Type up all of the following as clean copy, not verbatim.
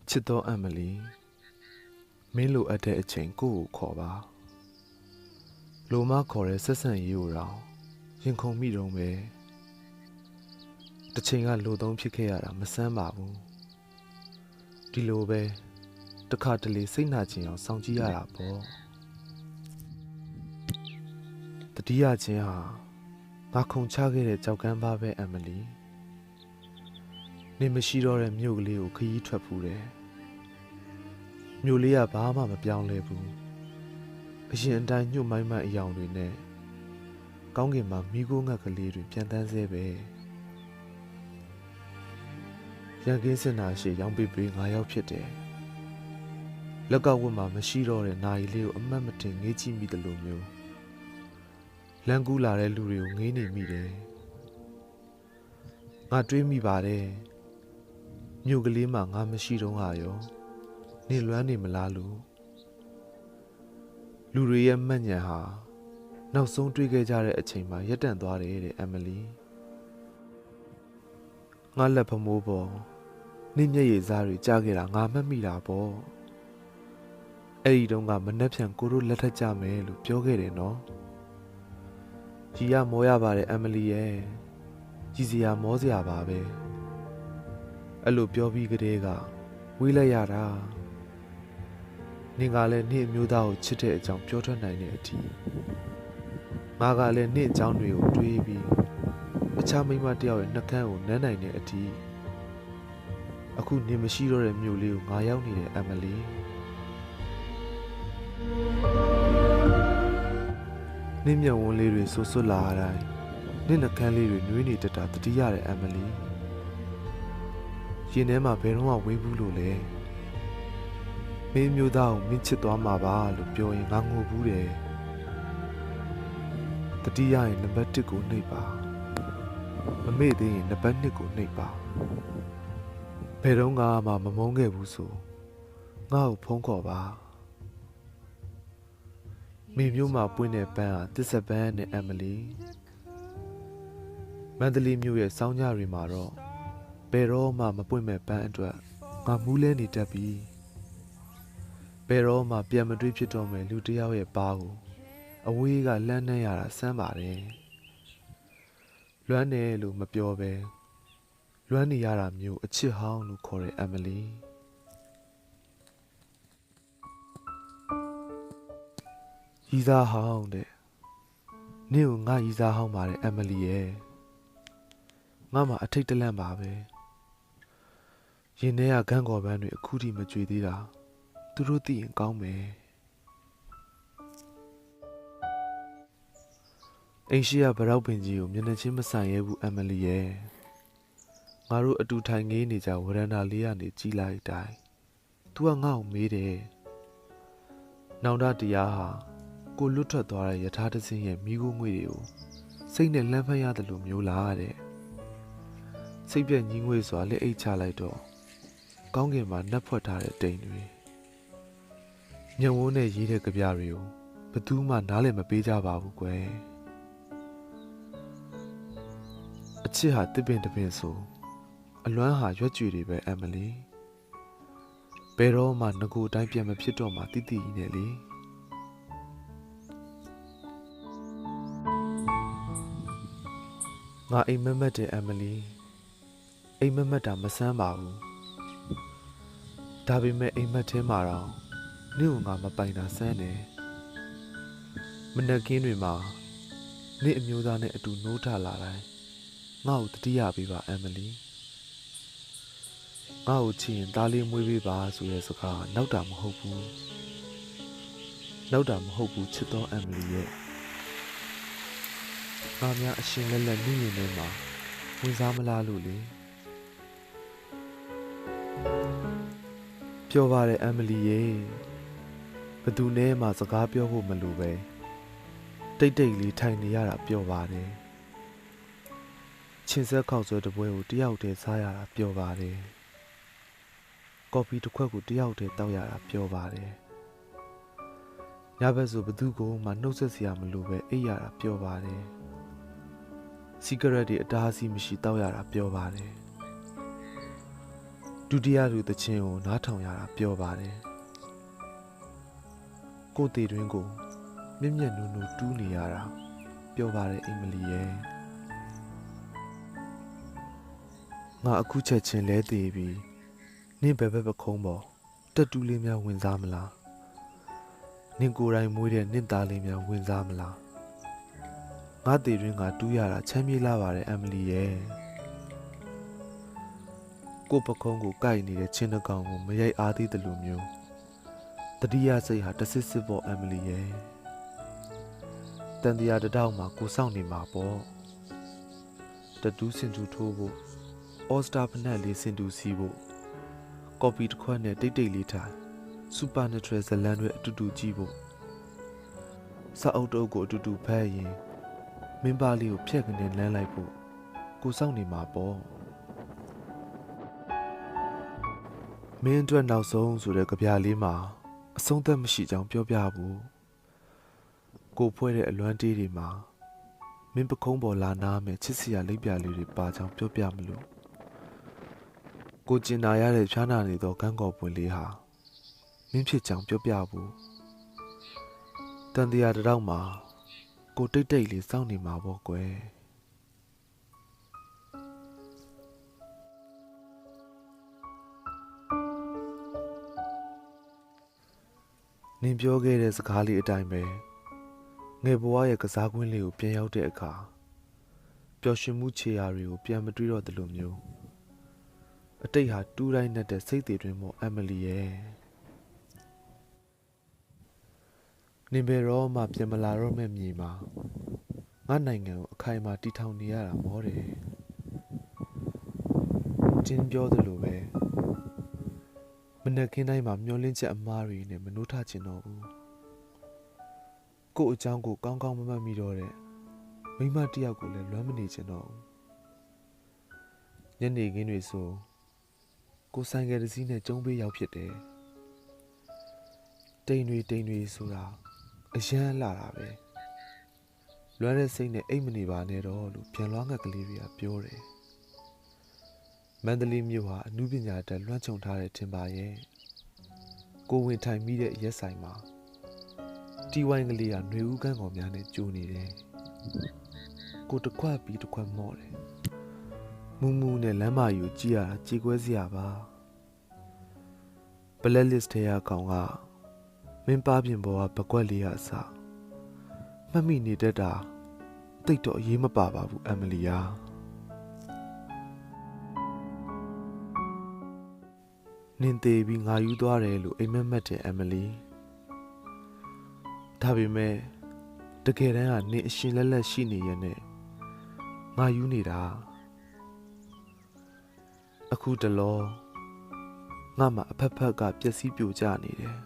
ချစ်သောအမလီမင်းလိုအပ်တဲ့အချိန်ကိုယ့်ကိုခေါ်ပါလိုမခေါ်တဲ့ဆက်ဆံရေးကိုတော့ရင်ခုန်မိတော့ပဲတစ်ချိန်ကလိုသုံးဖြစ်ခဲ့ရတာမဆန်းပါဘူးဒီလိုပဲတစ်ခါတလေစိတ်နာကျင်အောင်စောင့်ကြည့်ရတာပေါ့တတိယချင်းဟာငါခုန်ချခဲ့တဲ့ကြောက်ကမ်းပါပဲအမလီနေမရှိတော့တဲ့မြို့ကလေးကိုခရီးထွက်ဖူးတယ်မြို့လေးကဘာမှမပြောင်းလဲဘူးအရင်အတိုင်းညှို့မိုင်းမှန်အယောင်တွေနဲ့ကောင်းကင်မှာမိခိုးငှက်ကလေးတွေပြန်တန်းဆဲပဲရန်ကင်းစင်နာရှိရောင်ပေးပေး9ယောက်ဖြစ်တယ်လက်ကဝတ်မှာမရှိတော့တဲ့နာရီလေးကိုအမှတ်မတင်ငေးကြည့်မိတယ်လို့မျိုးလမ်းကူးလာတဲ့လူတွေကိုငေးနေမိတယ်ငါတွေးမိပါတယ်မြို့ကလေးမှာငါမရှိတော့ဟာရောနေလွမ်းနေမလားလို့လူတွေရဲ့မှတ်ဉာဏ်ဟာနောက်ဆုံးတွေ့ခဲ့ကြတဲ့အချိန်မှာရပ်တန့်သွားတယ်တဲ့အမလီငါလက်ဖမိုးပေါ်နှင်းမျက်ရည်စားတွေကြားခဲ့တာငါမှတ်မိတာပေါ့အဲ့ဒီတုန်းကမနှက်ဖြန်ကိုတို့လက်ထက်ကြမယ်လို့ပြောခဲ့တယ်နော်ကြီးရမောရပါတယ်အမလီရဲ့ကြီးစရာမောစရာပါပဲအဲ့လိုပြောပြီးကတည်းကဝေးလိုက်ရတာနင်ကလည်းနေ့အမျိုးသားကိုချစ်တဲ့အကြောင်းပြောထွက်နိုင်တဲ့အထိငါကလည်းနေ့အကြောင်းတွေကိုတွေးပြီးအခြားမိန်းမတစ်ယောက်ရဲ့နှကန်းကိုနမ်းနိုင်တဲ့အထိအခုနင်မရှိတော့တဲ့မြို့လေးကိုငါရောက်နေတဲ့အမလီနင်မျက်ဝန်းလေးတွေဆူဆွတ်လာတိုင်းနင်နှကန်းလေးတွေနှွေးနေတတ်တာတတိရတဲ့အမလီရင်ထဲမှာဘယ်တော့မှဝေးဘူးလို့လဲမင်းမျိုးသားကိုမင်းချစ်သွားမှာပါလို့ပြောရင်ငါငိုဘူးတယ်တတိယရင်နံပါတ်1ကိုနှိပ်ပါမမေ့သေးရင်နံပါတ်2ကိုနှိပ်ပါဘယ်တော့မှမမုန်းခဲ့ဘူးဆိုငါ့ကိုဖုန်းခေါ်ပါမိမျိုးမှာပွင့်တဲ့ပန်းဟာတစ်ဆက်ပန်းနဲ့အမလီမန္တလေးမြို့ရဲ့စောင်းညတွေမှာတော့ဘယ်တော့မှမပွင့်မဲ့ပန်းအတွက်ငါမူးလဲနေတတ်ပြီဘယ်တော့မှပြန်မတွေ့ဖြစ်တော့မယ်လူတစ်ယောက်ရဲ့ပါးကိုအဝေးကလှမ်းနှမ်းရတာစမ်းပါတယ်လွမ်းတယ်လို့မပြောပဲလွမ်းနေရတာမျိုးအချစ်ဟောင်းလို့ခေါ်တဲ့အမလီရီစားဟောင်းတဲ့နင့်ကိုငါရီစားဟောင်းပါတယ်အမလီရဲ့ငါမှအထိတ်တလန့်ပါပဲရင်ထဲကဂန်းကော်ပန်းတွေအခုထိမကြွေသေးတာသူတို့သိရင်ကောင်းမယ်အိမ်ရှိကဗရောက်ပင်ကြီးကိုမျက်နှာချင်းမဆိုင်ရဲဘူးအမလီရဲ့ငါတို့အတူထိုင်ငေးနေကြဝရန်တာလေးကနေကြီးလိုက်တိုင်း तू ကငါ့ကိုမေးတယ်နောင်တတရားဟာကိုလွတ်ထွက်သွားတဲ့ယထာတစင်းရဲ့မိခိုးငွေတွေကိုစိတ်နဲ့လှမ်းဖက်ရတယ်လို့မျိုးလားတဲ့စိတ်ပြက်ညင်းငွေစွာလက်အိတ်ချလိုက်တော့ကောင်းကင်မှာနှက်ဖွက်ထားတဲ့တိမ်တွေညဝန်းနဲ့ရေးတဲ့ကြပြတွေကိုဘယ်သူမှနားလည်မပေးကြပါဘူးကွယ်အချစ်ဟာတစ်ပင်တစ်ပင်ဆိုအလွမ်းဟာရွက်ကြွေတွေပဲအမလီဘယ်တော့မှငကိုအတိုင်းပြန်မဖြစ်တော့မှတိတိကြီးနဲ့လေငါအိမ်မက်မက်တဲ့အမလီအိမ်မက်မက်တာမဆန်းပါဘူးဒါပေမဲ့အိမ်မက်ထဲမှာတော့နေ့ကငါမပိုင်တာဆန်းတယ်မနက်ခင်းတွေမှာနေ့အမျိုးသားနဲ့အတူနိုးထလာတိုင်းငါ့ကိုတတိယပေးပါအမလီငါ့ကိုချစ်ရင်သားလေးမွေးပေးပါဆိုတဲ့စကားနောက်တာမဟုတ်ဘူးနောက်တာမဟုတ်ဘူးချစ်သောအမလီရဲ့ငါများအရှင်လက်လက်နှင်းရင်ထဲမှာဝင်စားမလားလို့လေပြောပါတယ်အမလီရဲ့ဘသူနဲ့မှစကားပြောဖို့မလိုပဲတိတ်တိတ်လေးထိုင်နေရတာပျော်ပါတယ်ချင်းဆက်ခောက်ဆွဲတပွဲကိုတယောက်တည်းစားရတာပျော်ပါတယ်ကော်ဖီတစ်ခွက်ကိုတယောက်တည်းတောက်ရတာပျော်ပါတယ်ညဘက်ဆိုဘသူကိုမှနှုတ်ဆက်စရာမလိုပဲအိပ်ရတာပျော်ပါတယ်စီဂရက်တွေအတားအဆီးမရှိတောက်ရတာပျော်ပါတယ် ဒုတိယလူသချင်းကိုနားထောင်ရတာပြောပါတယ်ကိုယ်တည်တွင်ကိုမြင့်မြတ်နုံနုံတူးနေရတာပြောပါတယ်အင်္ဂလိပ်ရဲ့ငါအခုချက်ချင်းလဲတည်ပြီးနင့်ဘယ်ဘက်ပခုံးပေါ်တက်တူးလေးများဝင်စားမလားနင့်ကိုယ်တိုင်မွေးတဲ့နင့်သားလေးများဝင်စားမလားငါတည်တွင်ကတူးရတာချမ်းမြေ့လာပါတယ်အမလီရဲ့ကိုပခုံးကိုကိုက်နေတဲ့ချင်းနှကောင်ကိုမရိုက်အားသေးတယ်လို့မျိုးတတိယစိတ်ဟာတဆစ်စစ်ပေါ်အမလီရဲ့တန်တရားတတောက်မှာကိုစောင့်နေမှာပေါ့တတူးစင်တူထိုးဖို့အော်စတာဖနက်လေးစင်တူစီးဖို့ကော်ပီတစ်ခွက်နဲ့တိတ်တိတ်လေးထိုင်စူပါနက်ထရယ်ဇလန်တွေအတူတူကြည့်ဖို့စာအုပ်တုပ်ကိုအတူတူဖတ်ရင်မင်းပါလေးကိုဖြက်ကနေလမ်းလိုက်ဖို့ကိုစောင့်နေမှာပေါ့မင်းအတွက်နောက်ဆုံးဆိုတဲ့ကြပြလေးမှာအဆုံးသက်မရှိကြောင်းပြောပြဖို့ကိုဖွဲ့တဲ့အလွမ်းတေးတွေမှာမင်းပခုံးပေါ်လာနားမယ်ချစ်စရာလိပ်ပြလေးတွေပါကြောင်းပြောပြမလို့ကိုကျင်နာရတဲ့ဖြားနာနေသောကန်းကော်ပွင့်လေးဟာမင်းဖြစ်ကြောင်းပြောပြဖို့တန်တရားတတောက်မှာကိုတိတ်တိတ်လေးစောင့်နေမှာပေါ့ကွယ်နင်ပြောခဲ့တဲ့စကားလေးအတိုင်းပဲငယ်ဘဝရဲ့ကစားကွင်းလေးကိုပြန်ရောက်တဲ့အခါပျော်ရွှင်မှုခြေရာတွေကိုပြန်မတွေးတော့သလိုမျိုးအတိတ်ဟာတူးတိုင်းနဲ့တဲ့စိတ်တွေတွင်မို့အမလီရဲ့နင်ဘယ်တော့မှပြန်မလာတော့မဲ့မြေမှာငါနိုင်ငံကိုအခိုင်အမာတည်ထောင်နေရတာမောတယ်ကျင်းပြောသလိုပဲမနက်ခင်းတိုင်းမှာမျောလင်းချက်အမားတွေနဲ့မနှိုးထချင်တော့ဘူးကို့အကြောင်းကိုကောင်းကောင်းမမှတ်မိတော့တဲ့မိမတစ်ယောက်ကိုလည်းလွမ်းမနေချင်တော့ဘူးညနေခင်းတွေဆိုကိုဆိုင်ကယ်တစ်စီးနဲ့ကျုံးပေးရောက်ဖြစ်တယ်တိမ်တွေဆိုတာအရန်လာတာပဲလွမ်းတဲ့စိတ်နဲ့အိတ်မနေပါနဲ့တော့လို့ပြန်လွှားငှက်ကလေးတွေကပြောတယ်မန္တလေးမြို့ဟာအမှုပညာတက်လွှမ်းခြုံထားတဲ့ထင်ပါရဲ့ကိုဝင်ထိုင်မိတဲ့ရက်ဆိုင်မှာတီဝိုင်းကလေးကຫນွေဦးကန်းကောင်များနဲ့ကြိုးနေတယ်ကိုတစ်ခွက်ပြီးတစ်ခွက်မော့တယ်မူးမူးနဲ့လမ်းမယူကြည့်ရတာကြေကွဲစရာပါဘလက်လစ်ထဲကကောင်ကမင်းပါပြင်ပေါ်ကပကွက်လေးကအစမှတ်မိနေတတ်တာတိတ်တော့အရေးမပါပါဘူးအမလီယာနင်သေးပြီးငါယူသွားတယ်လို့အိမ်မက်မက်တယ်အမလီဒါပေမဲ့တကယ်တမ်းကနင်အရှင်လက်လက်ရှိနေရဲ့နဲ့ငါယူနေတာအခုတလောငါမှအဖက်ဖက်ကပျက်စီးပြိုကျနေတယ်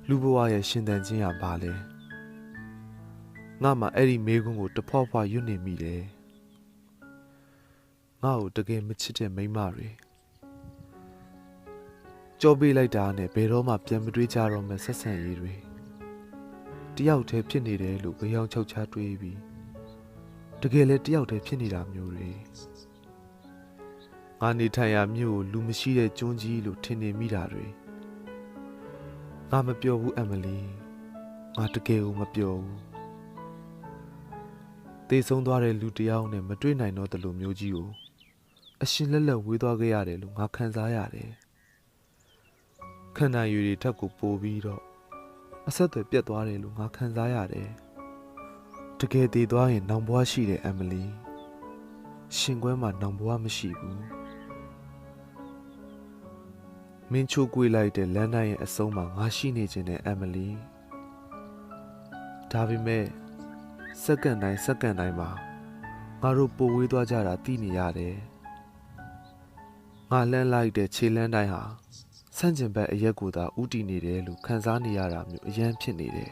လူဘဝရဲ့ရှင်သန်ခြင်းဟာဘာလဲငါမှအဲ့ဒီမေးခွန်းကိုတဖွာဖွာရွတ်နေမိတယ်ငါ့ကိုတကယ်မချစ်တဲ့မိန်းမတွေကြောပေးလိုက်တာနဲ့ဘယ်တော့မှပြန်မတွေးကြတော့မှဆက်ဆံရေးတွေတယောက်တည်းဖြစ်နေတယ်လို့ကြောင်ချောက်ချတွေးပြီးတကယ်လည်းတယောက်တည်းဖြစ်နေတာမျိုးတွေငါနေထိုင်ရာမြို့ကိုလူမရှိတဲ့ကျွန်းကြီးလို့ထင်နေမိတာတွေငါမပြောဘူးအမလီငါတကယ်ကိုမပြောဘူးတေဆုံးသွားတဲ့လူတယောက်နဲ့မတွေ့နိုင်တော့တဲ့လူမျိုးကြီးကိုအရှင်လက်လက်ဝေးသွားခဲ့ရတယ်လို့ငါခံစားရတယ်ခန္ဓာရည်တွေထက်ကိုပိုပြီးတော့အဆက်အသွယ်ပြတ်သွားတယ်လို့ငါခံစားရတယ်တကယ်တည်သွားရင်နောင်ဘွားရှိတယ်အမလီရှင်ကွဲမှာနောင်ဘွားမရှိဘူးမင်းချိုးကွေးလိုက်တဲ့လမ်းတိုင်းရဲ့အဆုံးမှာငါရှိနေခြင်းနဲ့အမလီဒါပေမဲ့စက္ကန့်တိုင်းမှာငါတို့ပိုဝေးသွားကြတာသိနေရတယ်ငါလှမ်းလိုက်တဲ့ခြေလမ်းတိုင်းဟာဆန့်ကျင်ဘက်အရက်ကိုသာဥတီနေတယ်လို့ခံစားနေရတာမျိုးအရန်ဖြစ်နေတယ်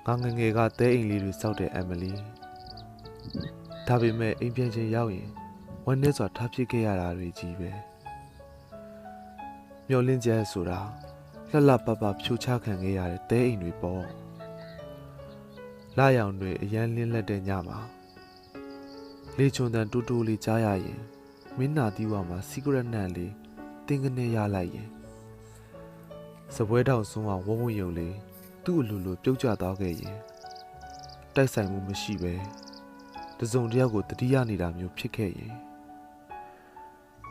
ငါငငယ်ကတဲအိမ်လေးတွေစောက်တဲ့အမလီဒါပေမဲ့အိမ်ပြန်ချင်းရောက်ရင်ဝမ်းနည်းစွာထားဖြစ်ခဲ့ရတာတွေကြီးပဲမျောလင်းချက်ဆိုတာလှလှပပဖြိုချခံခဲ့ရတဲ့တဲအိမ်တွေပေါ့လာရောင်တွေအရန်လင်းလက်တဲ့ညမှာလေချုံတန်တူတူလေးကြားရရင် မင်းနာတီးဝါမှာစီကရက်နတ်လေးတင်းကနေရလိုက်ရင်စပွဲတောင်ဆုံးအောင်ဝုံဝုံယုံလေးသူ့အလိုလိုပြုတ်ကျသွားခဲ့ရင်တိုက်ဆိုင်မှုမရှိပဲတစုံတစ်ယောက်ကိုတတိယနေတာမျိုးဖြစ်ခဲ့ရင်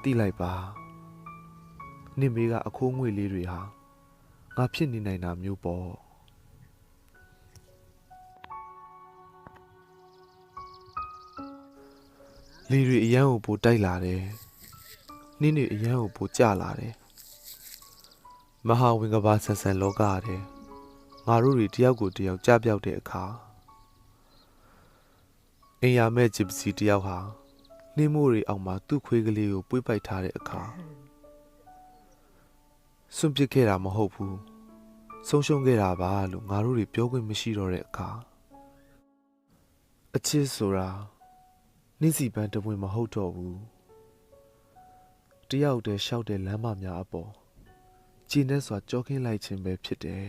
တိလိုက်ပါနင့်မေကအခိုးငွေလေးတွေဟာငါဖြစ်နေနိုင်တာမျိုးပေါ့လေတွေအရန်ကိုပိုတိုက်လာတယ်နှင်းတွေအရန်ကိုပိုကျလာတယ်မဟာဝင်ကဘာဆန်ဆန်လောကရတယ်ငါတို့တွေတယောက်ကိုတယောက်ကြပြောက်တဲ့အခါအိမ်ရမဲ့ဂျစ်ပစီတယောက်ဟာနှင်းမိုးတွေအောက်မှာသူ့ခွေးကလေးကိုပွေးပိုက်ထားတဲ့အခါစွန့်ပစ်ခဲ့တာမဟုတ်ဘူးဆုံးရှုံးခဲ့တာပါလို့ငါတို့တွေပြောခွင့်မရှိတော့တဲ့အခါအချစ်ဆိုတာနှင်းစီပန်းတပွင့်မဟုတ်တော့ဘူးတယောက်တည်းရှောက်တဲ့လမ်းမများအပေါ်ကြည်နဲ့စွာကြောခင်းလိုက်ခြင်းပဲဖြစ်တယ်